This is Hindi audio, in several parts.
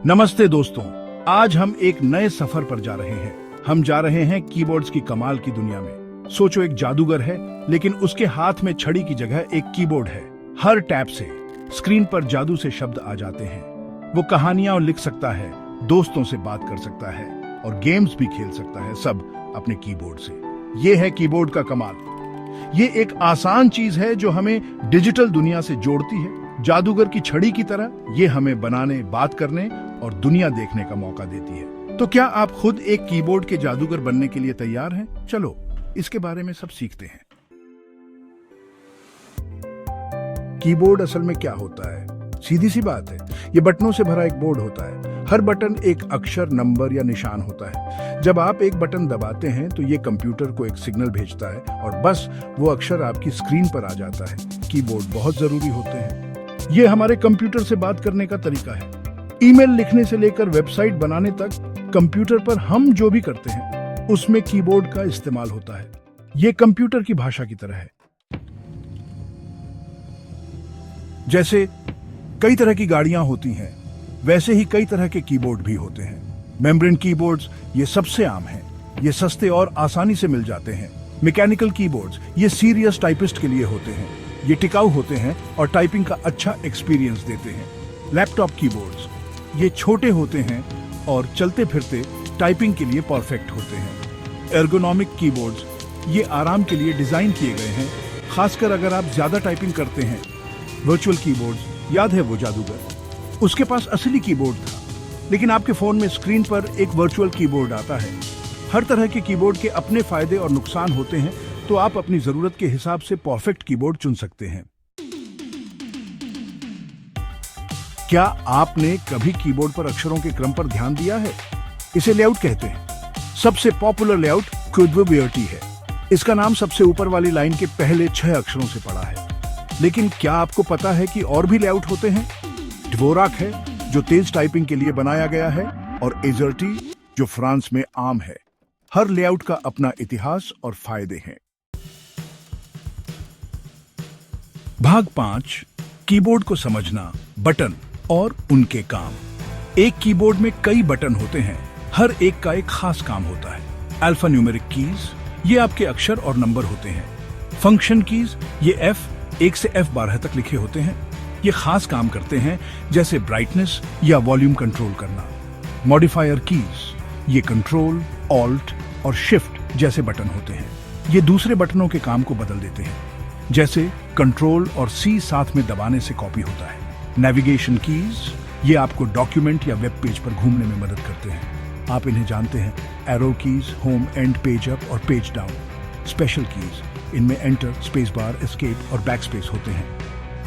नमस्ते दोस्तों, आज हम एक नए सफर पर जा रहे हैं। हम जा रहे हैं कीबोर्ड्स की कमाल की दुनिया में। सोचो, एक जादूगर है, लेकिन उसके हाथ में छड़ी की जगह एक कीबोर्ड है। हर टैप से स्क्रीन पर जादू से शब्द आ जाते हैं। वो कहानियां लिख सकता है, दोस्तों से बात कर सकता है और गेम्स भी खेल सकता है, सब अपने कीबोर्ड से। ये है कीबोर्ड का कमाल। ये एक आसान चीज है जो हमें डिजिटल दुनिया से जोड़ती है। जादूगर की छड़ी की तरह ये हमें बनाने, बात करने और दुनिया देखने का मौका देती है। तो क्या आप खुद एक कीबोर्ड के जादूगर बनने के लिए तैयार हैं? चलो इसके बारे में सब सीखते हैं। कीबोर्ड असल में क्या होता है? सीधी सी बात है, ये बटनों से भरा एक बोर्ड होता है। हर बटन एक अक्षर, नंबर या निशान होता है। जब आप एक बटन दबाते हैं तो ये कंप्यूटर को एक सिग्नल भेजता है और बस वो अक्षर आपकी स्क्रीन पर आ जाता है। कीबोर्ड बहुत जरूरी होते हैं। ये हमारे कंप्यूटर से बात करने का तरीका है। ईमेल लिखने से लेकर वेबसाइट बनाने तक कंप्यूटर पर हम जो भी करते हैं उसमें कीबोर्ड का इस्तेमाल होता है। ये कंप्यूटर की भाषा की तरह है। जैसे कई तरह की गाड़ियां होती हैं, वैसे ही कई तरह के कीबोर्ड भी होते हैं। मेम्ब्रेन कीबोर्ड्स ये सबसे आम हैं। ये सस्ते और आसानी से मिल जाते हैं। मैकेनिकल कीबोर्ड्स ये सीरियस टाइपिस्ट के लिए होते हैं। ये टिकाऊ होते हैं और टाइपिंग का अच्छा एक्सपीरियंस देते हैं। लैपटॉप कीबोर्ड्स ये छोटे होते हैं और चलते फिरते टाइपिंग के लिए परफेक्ट होते हैं। एर्गोनॉमिक कीबोर्ड्स ये आराम के लिए डिजाइन किए गए हैं, खासकर अगर आप ज्यादा टाइपिंग करते हैं। वर्चुअल कीबोर्ड्स, याद है वो जादूगर? उसके पास असली कीबोर्ड था, लेकिन आपके फोन में स्क्रीन पर एक वर्चुअल कीबोर्ड आता है। हर तरह के कीबोर्ड के अपने फायदे और नुकसान होते हैं, तो आप अपनी जरूरत के हिसाब से परफेक्ट कीबोर्ड चुन सकते हैं। क्या आपने कभी कीबोर्ड पर अक्षरों के क्रम पर ध्यान दिया है? इसे लेआउट कहते हैं। सबसे पॉपुलर लेआउट QWERTY है। इसका नाम सबसे ऊपर वाली लाइन के पहले 6 अक्षरों से पड़ा है। लेकिन क्या आपको पता है कि और भी लेआउट होते हैं? ड्वोराक है, जो तेज टाइपिंग के लिए बनाया गया है, और एजर्टी, जो फ्रांस में आम है। हर लेआउट का अपना इतिहास और फायदे हैं। भाग 5, कीबोर्ड को समझना, बटन और उनके काम। एक कीबोर्ड में कई बटन होते हैं, हर एक का एक खास काम होता है। अल्फा न्यूमेरिक कीज ये आपके अक्षर और नंबर होते हैं। फंक्शन कीज ये F1 से F12 तक लिखे होते हैं। ये खास काम करते हैं, जैसे ब्राइटनेस या वॉल्यूम कंट्रोल करना। मॉडिफायर कीज ये कंट्रोल, ऑल्ट और शिफ्ट जैसे बटन होते हैं। ये दूसरे बटनों के काम को बदल देते हैं, जैसे कंट्रोल और C साथ में दबाने से कॉपी होता है। नेविगेशन कीज ये आपको डॉक्यूमेंट या वेब पेज पर घूमने में मदद करते हैं। आप इन्हें जानते हैं, arrow keys, home, and, page up और पेज डाउन। स्पेशल कीज इनमें एंटर, स्पेस बार, एस्केप और बैक स्पेस होते हैं।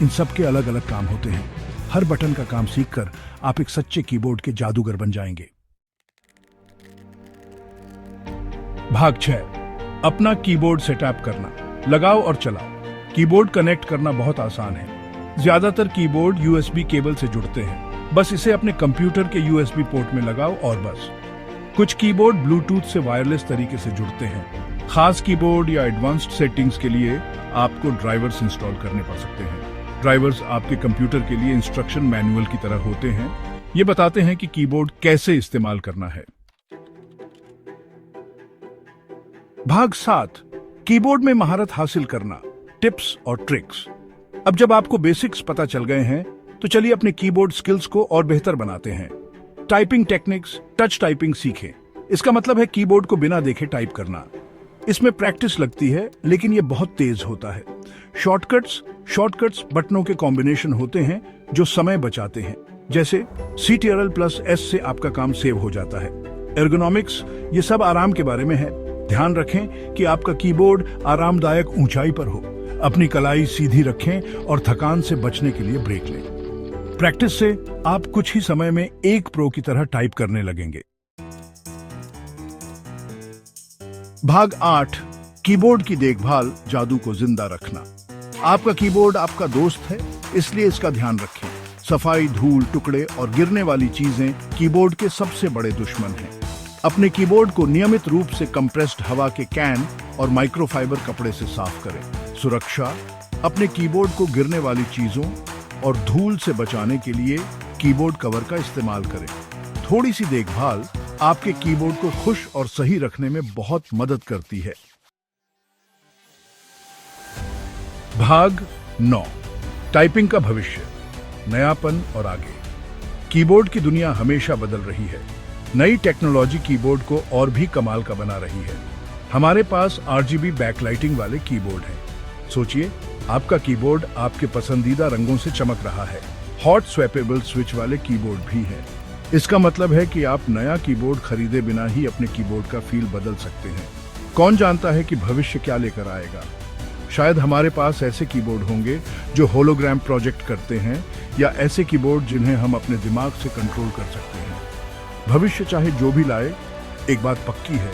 इन सब के अलग अलग काम होते हैं। हर बटन का काम सीखकर आप एक सच्चे कीबोर्ड के जादूगर बन जाएंगे। भाग 6, अपना कीबोर्ड सेटअप करना। लगाओ और चलाओ। कीबोर्ड कनेक्ट करना बहुत आसान है। ज्यादातर कीबोर्ड USB केबल से जुड़ते हैं। बस इसे अपने कंप्यूटर के USB पोर्ट में लगाओ और बस। कुछ कीबोर्ड ब्लूटूथ से वायरलेस तरीके से जुड़ते हैं। खास कीबोर्ड या एडवांस्ड सेटिंग्स के लिए आपको ड्राइवर्स इंस्टॉल करने पड़ सकते हैं। ड्राइवर्स आपके कंप्यूटर के लिए इंस्ट्रक्शन मैनुअल की तरह होते हैं। ये बताते हैं कि कीबोर्ड कैसे इस्तेमाल करना है। भाग 7, कीबोर्ड में महारत हासिल करना, टिप्स और ट्रिक्स। अब जब आपको बेसिक्स पता चल गए हैं, तो चलिए अपने कीबोर्ड स्किल्स को और बेहतर बनाते हैं। टाइपिंग टेक्निक्स, टच टाइपिंग सीखें। इसका मतलब है कीबोर्ड को बिना देखे टाइप करना। इसमें प्रैक्टिस लगती है, लेकिन यह बहुत तेज होता है। शॉर्टकट्स बटनों के कॉम्बिनेशन होते हैं जो समय बचाते हैं, जैसे Ctrl+S से आपका काम सेव हो जाता है। एर्गोनॉमिक्स ये सब आराम के बारे में है। ध्यान रखें कि आपका कीबोर्ड आरामदायक ऊंचाई पर हो। अपनी कलाई सीधी रखें और थकान से बचने के लिए ब्रेक लें। प्रैक्टिस से आप कुछ ही समय में एक प्रो की तरह टाइप करने लगेंगे। भाग 8, कीबोर्ड की देखभाल, जादू को जिंदा रखना। आपका कीबोर्ड आपका दोस्त है, इसलिए इसका ध्यान रखें। सफाई, धूल, टुकड़े और गिरने वाली चीजें कीबोर्ड के सबसे बड़े दुश्मन हैं। अपने कीबोर्ड को नियमित रूप से कंप्रेस्ड हवा के कैन और माइक्रोफाइबर कपड़े से साफ करें। सुरक्षा, अपने कीबोर्ड को गिरने वाली चीजों और धूल से बचाने के लिए कीबोर्ड कवर का इस्तेमाल करें। थोड़ी सी देखभाल आपके कीबोर्ड को खुश और सही रखने में बहुत मदद करती है। भाग 9, टाइपिंग का भविष्य, नयापन और आगे। कीबोर्ड की दुनिया हमेशा बदल रही है। नई टेक्नोलॉजी कीबोर्ड को और भी कमाल का बना रही है। हमारे पास RGB बैकलाइटिंग वाले कीबोर्ड हैं। सोचिए, आपका कीबोर्ड आपके पसंदीदा रंगों से चमक रहा है। हॉट स्वैपेबल स्विच वाले कीबोर्ड भी हैं। इसका मतलब है कि आप नया कीबोर्ड खरीदे बिना ही अपने कीबोर्ड का फील बदल सकते हैं। कौन जानता है कि भविष्य क्या लेकर आएगा? शायद हमारे पास ऐसे कीबोर्ड होंगे जो होलोग्राम प्रोजेक्ट करते हैं, या ऐसे कीबोर्ड जिन्हें हम अपने दिमाग से कंट्रोल कर सकते हैं। भविष्य चाहे जो भी लाए, एक बात पक्की है,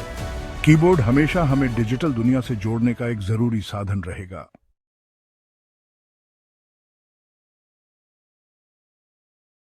कीबोर्ड हमेशा हमें डिजिटल दुनिया से जोड़ने का एक जरूरी साधन रहेगा।